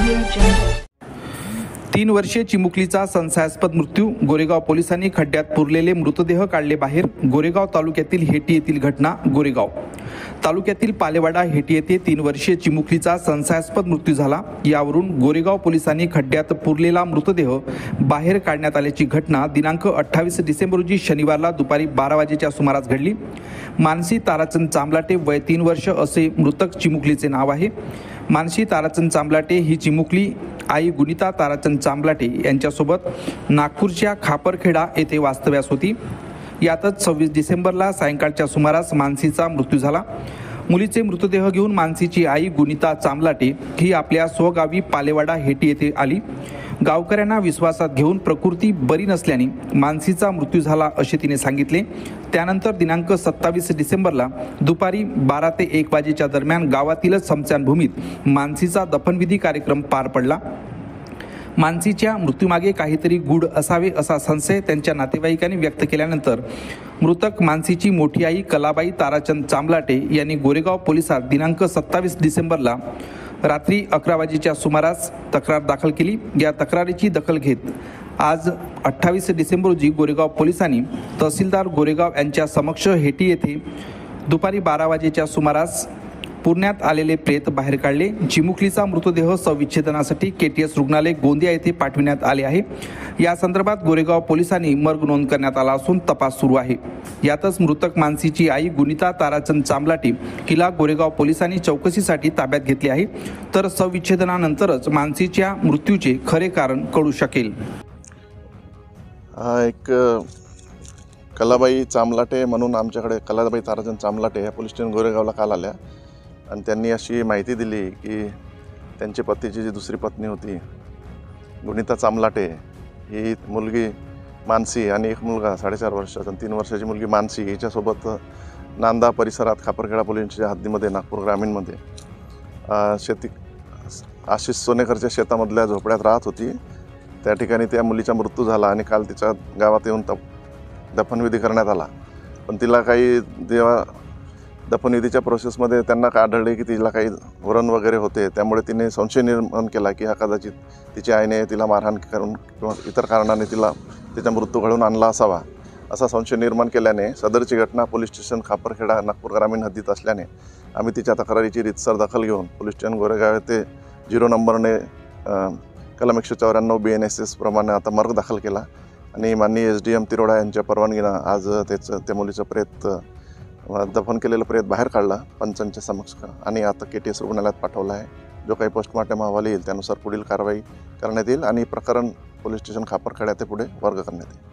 Audio Jungle. 3 वर्षीय चिमुकलीचा संशयास्पद मृत्यू. गोरेगाव पोलिसांनी खड्ड्यात पुरलेले मृतदेह काढले बाहेर. गोरेगाव तालुक्यातील हेटी येथील घटना. गोरेगाव तालुक्यातील पालेवाडा हेटी येथे 3 वर्षीय चिमुकलीचा संशयास्पद मृत्यू झाला. यावरून गोरेगाव पोलिसांनी खड्ड्यात पुरलेला मृतदेह बाहेर काढण्यात आल्याची घटना दिनांक 28 डिसेंबर रोजी शनिवारला दुपारी 12 वाजेच्या सुमारास घडली. मानसी ताराचंद चांबलाटे, वय 3 वर्ष असे मृतक चिमुकलीचे नाव आहे. मानसी ताराचंद चांबलाटे ही चिमुकली आई गुनिता ताराचंद चांबलाटे यांच्यासोबत नागपूरच्या खापरखेडा येथे वास्तव्यास होती. यातच 26 डिसेंबरला सायंकाळच्या सुमारास मानसीचा मृत्यू झाला. मुलीचे मृतदेह घेऊन मानसीची आई गुनिता चांबलाटे ही आपल्या स्वगावी पालेवाडा हेटी येथे आली. गावकऱ्यांना विश्वासात घेऊन प्रकृती बरी नसल्याने मानसीचा मृत्यू झाला असे तिने सांगितले. त्यानंतर दिनांक 27 डिसेंबरला दुपारी 12 ते 1 वाजेच्या दरम्यान गावातीलच स्मशानभूमीत मानसीचा दफनविधी कार्यक्रम पार पडला. मानसीच्या मृत्यूमागे काहीतरी गूढ असावे असा संशय त्यांच्या नातेवाईकांनी व्यक्त केल्यानंतर मृतक मानसीची मोठी आई कलाबाई ताराचंद चांबलाटे यांनी गोरेगाव पोलिसात दिनांक 27 डिसेंबरला रात्री 11 वाजेच्या सुमारास तक्रार दाखल केली. या तक्रारीची दखल घेत आज 28 डिसेंबर रोजी गोरेगाव पोलिसांनी तहसीलदार गोरेगाव यांच्या समक्ष हेटी येथे दुपारी 12 वाजेच्या सुमारास पुरण्यात आलेले प्रेत बाहेर काढले. चिमुकलीचा मृतदेह शवविच्छेदनासाठी KTS रुग्णालय गोंदिया येथे पाठविण्यात आले आहे. या संदर्भात गोरेगाव पोलिसांनी मर्ग नोंद करण्यात आला असून तपास सुरू आहे. यातच मृतक मानसीची आई गुनिता ताराचंद चांबलाटे हिला गोरेगाव पोलिसांनी चौकशीसाठी ताब्यात घेतले आहे. तर शवविच्छेदनानंतरच मानसीच्या मृत्यूचे खरे कारण कळू शकेल. एक कलाबाई चांबलाटे म्हणून आमच्याकडे कलाबाई ताराचंद चांबलाटे या पोलीस स्टेशन गोरेगावला काल आल्या आणि त्यांनी अशी माहिती दिली की त्यांच्या पतीची जी दुसरी पत्नी होती गुनिता चांबलाटे ही मुलगी मानसी आणि एक मुलगा 4.5 वर्षाचा आणि 3 वर्षाची मुलगी मानसी हिच्यासोबत नांदा परिसरात खापरखेडा पोलिसांच्या हद्दीमध्ये नागपूर ग्रामीणमध्ये शेती आशिष सोनेकरच्या शेतामधल्या झोपड्यात राहत होती. त्या ठिकाणी त्या मुलीचा मृत्यू झाला आणि काल तिच्या गावात येऊन दफनविधी करण्यात आला. पण तिला काही दफनविधीच्या प्रोसेसमध्ये त्यांना आढळले की तिला काही व्रण वगैरे होते. त्यामुळे तिने संशय निर्माण केला की हा कदाचित तिच्या आईने तिला मारहाण करून किंवा इतर कारणाने तिचा मृत्यू घडवून आणला असावा असा संशय निर्माण केल्याने सदरची घटना पोलीस स्टेशन खापरखेडा नागपूर ग्रामीण हद्दीत असल्याने आम्ही तिच्या तक्रारीची रीतसर दखल घेऊन पोलीस स्टेशन गोरेगाव येथे 0 नंबरने कलम 194 BNSS प्रमाणे आता मर्ग दाखल केला आणि माननीय SDM तिरोडा यांच्या परवानगीनं आज त्या मुलीचं प्रेत दफन केलेलं प्रेत बाहेर काढला पंचांच्या समक्ष आणि आता KTS रुग्णालयात पाठवलं आहे. जो काही पोस्टमॉर्टम अहवाल येईल त्यानुसार पुढील कारवाई करण्यात येईल आणि प्रकरण पोलीस स्टेशन खापरखेडा ते पुढे वर्ग करण्यात येईल.